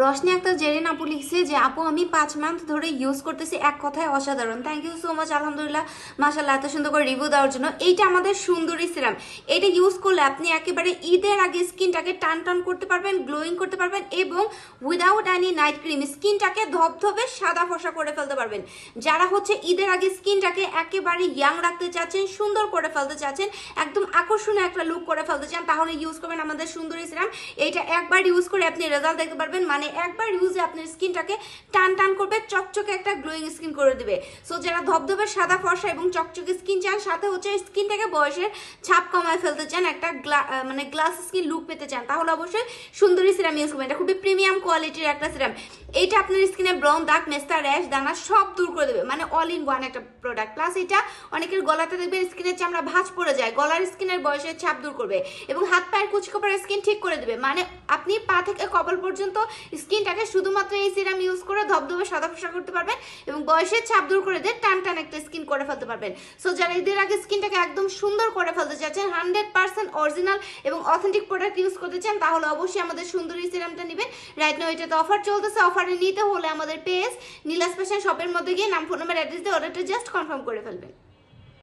রশনি আক্তার জেরিন আপু লিখছে যে আপু আমি 5 মান্থ ধরে ইউজ করতেছি, এক কথায় অসাধারণ। থ্যাংক ইউ সো মাচ, আলহামদুলিল্লাহ, মাশাআল্লাহ, এত সুন্দর করে রিভিউ দেওয়ার জন্য। এইটা আমাদের সুন্দরী সিরাম। এটা ইউজ করলে আপনি একেবারে ঈদের আগে স্কিনটাকে টান টান করতে পারবেন, গ্লোয়িং করতে পারবেন এবং উইদাউট এনি নাইট ক্রিম স্কিনটাকে ধবধবে সাদা ফসা করে ফেলতে পারবেন। যারা হচ্ছে ঈদের আগে স্কিনটাকে একেবারে ইয়াং রাখতে চাচ্ছেন, সুন্দর করে ফেলতে চাচ্ছেন, একদম আকর্ষণীয় একটা লুক করে ফেলতে চান, তাহলে ইউজ করবেন আমাদের সুন্দরী সিরাম। এইটা একবার ইউজ করে আপনি রেজাল্ট দেখতে পারবেন, মানে একবার ইউজে আপনার স্কিনটাকে টান টান করবে, চকচকে একটা গ্লোয়িং স্কিন করে দিবে। সো যারা ধবধবে সাদা ফর্সা এবং চকচকে স্কিন চান, সাথে হচ্ছে স্কিনটাকে বয়সের ছাপ কমায় ফেলতে চান, একটা মানে গ্লাস স্কিন লুক পেতে চান, তাহলে অবশ্যই সুন্দরী সিরাম ইউজ করবেন। এটা খুবই প্রিমিয়াম কোয়ালিটির একটা সিরাম। এইটা আপনার স্কিনে ব্রন, দাগ, মেস্তা, র্যাশ, দানা সব দূর করে দেবে, মানে অল ইন ওয়ান একটা প্রোডাক্ট। প্লাস এটা অনেকের গলাতে দেখবেন স্কিনের চামড়া ভাঁজ পড়ে যায়, গলার স্কিনের বয়সের ছাপ দূর করবে এবং হাত পায়ের কুচকোপার স্কিন ঠিক করে দেবে। মানে আপনি পা থেকে কপাল পর্যন্ত স্কিনটাকে শুধুমাত্র এই সিরাম ইউজ করে ধবধবে সাদা ফসা করতে পারবেন এবং বয়সের ছাপ দূর করে দিয়ে টান টান একটা স্কিন করে ফেলতে পারবেন। সো যারা ঈদের আগে স্কিনটাকে একদম সুন্দর করে ফেলতে চাচ্ছেন, 100% অরিজিনাল এবং অথেন্টিক প্রোডাক্ট ইউজ করতে চান, তাহলে অবশ্যই আমাদের সুন্দরী সিরামটা নেবেন। রাইট নাও এটাতে অফার চলতেছে। অফারে নিতে হলে আমাদের পেজ নীলাস ফ্যাশন শপের মধ্যে গিয়ে নাম, ফোন নাম্বার, অ্যাড্রেস দিয়ে অর্ডারটা জাস্ট কনফার্ম করে ফেলবেন।